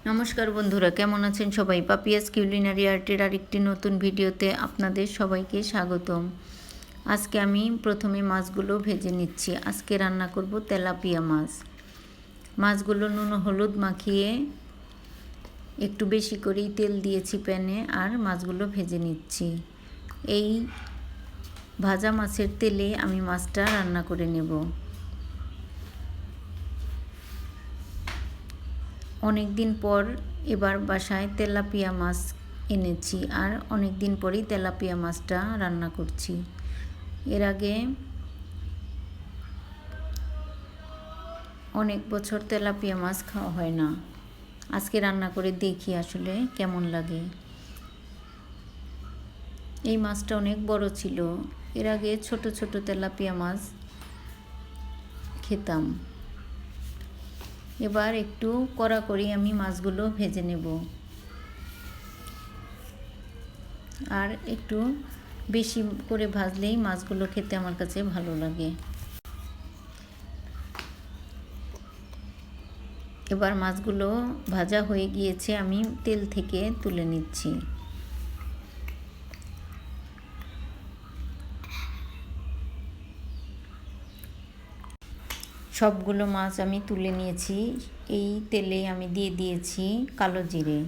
নমস্কার বন্ধুরা, কেমন আছেন সবাই? পাপিয়াস কিউলিনারি আর্টের আরেকটি নতুন ভিডিওতে আপনাদের সবাইকে স্বাগতম। আজকে আমি প্রথমে মাছগুলো ভেজে নিচ্ছি। আজকে রান্না করব তেলাপিয়া মাছ। মাছগুলো নুন হলুদ মাখিয়ে একটু বেশি করেই তেল দিয়েছি প্যানে, আর মাছগুলো ভেজে নিচ্ছি। এই ভাজা মাছের তেলে আমি মাছটা রান্না করে নেব। অনেক দিন পর এবার বাসায় তেলাপিয়া মাছ এনেছি, আর অনেক দিন পরেই তেলাপিয়া মাছটা রান্না করছি। এর আগে অনেক বছর তেলাপিয়া মাছ খাওয়া হয় না। আজকে রান্না করে দেখি আসলে কেমন লাগে। এই মাছটা অনেক বড় ছিল। এর আগে ছোট ছোট তেলাপিয়া মাছ খেতাম। এবার একটু কড়া করে আমি মাছগুলো ভেজে নেব, আর একটু বেশি করে ভাজলেই মাছগুলো খেতে আমার কাছে ভালো লাগে। এবার মাছগুলো ভাজা হয়ে গিয়েছে, আমি তেল থেকে তুলে নিচ্ছি। সবগুলো মাছ আমি তুলে নিয়েছি। এই তেলে আমি দিয়ে দিয়েছি কালো জিরে।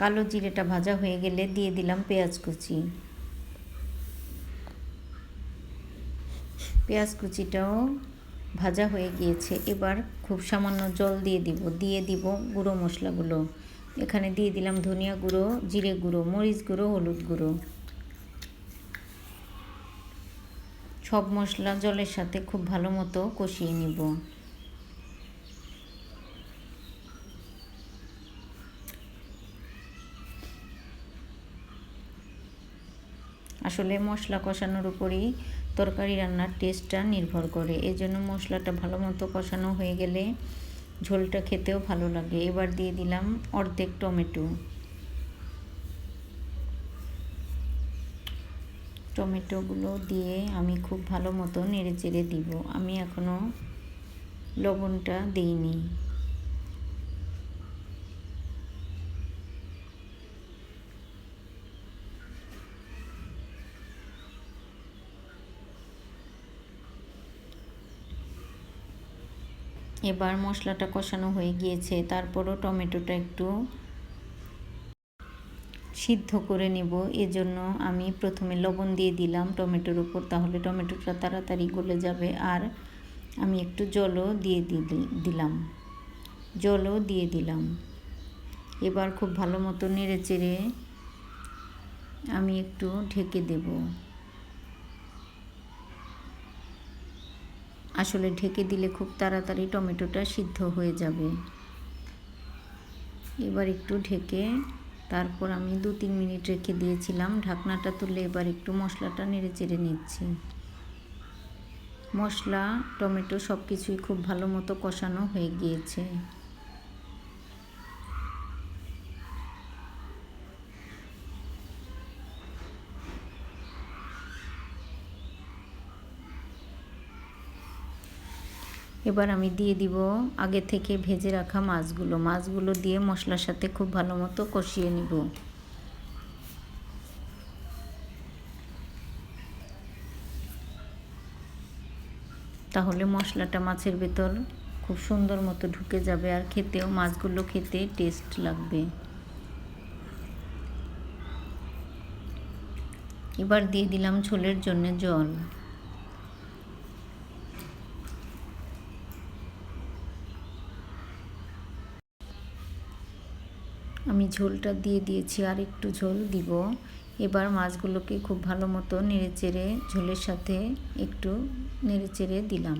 কালো জিরেটা ভাজা হয়ে গেলে দিয়ে দিলাম পেঁয়াজ কুচি। পেঁয়াজ কুচিটাও ভাজা হয়ে গিয়েছে। এবার খুব সামান্য জল দিয়ে দিব গুঁড়ো মশলাগুলো। এখানে দিয়ে দিলাম ধনিয়া গুঁড়ো, জিরে গুঁড়ো, মরিচ গুঁড়ো, হলুদ গুঁড়ো। সব মশলা জলের সাথে খুব ভালো মতো কষিয়ে নিব। আসলে মশলা কষানোর উপরেই তরকারি রান্নার টেস্টটা নির্ভর করে। এই জন্য মশলাটা ভালো মতো কষানো হয়ে গেলে ঝোলটা খেতেও ভালো লাগে। এবার দিয়ে দিলাম অর্ধেক টমেটো। টমেটোগুলো দিয়ে আমি খুব ভালো মতো নেড়ে চেড়ে দিব। আমি এখনও লবণটা দিইনি। এবার মশলাটা কষানো হয়ে গিয়েছে, তারপরও টমেটোটা একটু সিদ্ধ করে নেব। এজন্য আমি প্রথমে লবণ দিয়ে দিলাম টমেটোর উপর, তাহলে টমেটোটা তাড়াতাড়ি গলে যাবে। আর আমি একটু জলও দিয়ে দিলাম। এবার খুব ভালো মতো নেড়ে চেড়ে আমি একটু ঢেকে দেব। আসলে ঢেকে দিলে খুব তাড়াতাড়ি টমেটোটা সিদ্ধ হয়ে যাবে। এবার একটু ঢেকে তারপর আমি 2-3 মিনিট রেখে দিয়েছিলাম। ঢাকনাটা তুলে এবার একটু মশলাটা নেড়ে চেড়ে নিচ্ছি। মশলা, টমেটো সব কিছুই খুব ভালো মতো কষানো হয়ে গিয়েছে। এবার আমি দিয়ে দিব আগে থেকে ভেজে রাখা মাছগুলো দিয়ে মশলার সাথে খুব ভালো মতো কষিয়ে নিব। তাহলে মশলাটা মাছের ভেতর খুব সুন্দর মতো ঢুকে যাবে, আর খেতেও মাছগুলো খেতে টেস্ট লাগবে। এবার দিয়ে দিলাম ঝোলের জন্য জল। আমি ঝোলটা দিয়ে দিয়েছি, আর একটু ঝোল দিব। এবার মাছগুলোকে খুব ভালো মতো নেড়েচেড়ে ঝোলের সাথে একটু নেড়েচেড়ে দিলাম।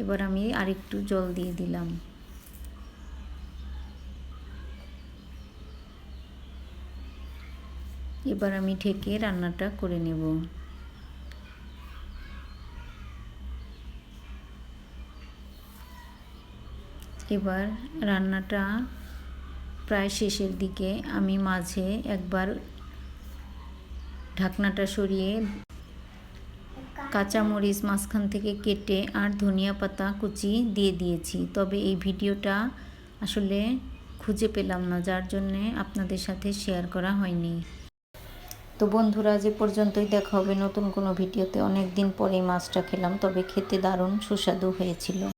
এবার আমি আরেকটু জল দিয়ে দিলাম। এবার আমি ঢেকে রান্নাটা করে নেব। এবার রান্নাটা প্রায় শেষের দিকে। আমি মাঝে একবার ঢাকনাটা সরিয়ে কাঁচামরিচ মাঝখান থেকে কেটে আর ধনিয়া পাতা কুচি দিয়ে দিয়েছি। তবে এই ভিডিওটা আসলে খুঁজে পেলাম না, যার জন্যে আপনাদের সাথে শেয়ার করা হয়নি। তো বন্ধুরা, আজ এ পর্যন্তই। দেখা হবে নতুন কোনো ভিডিওতে। অনেক দিন পরেই মাছটা খেলাম, তবে খেতে দারুণ সুস্বাদু হয়েছিল।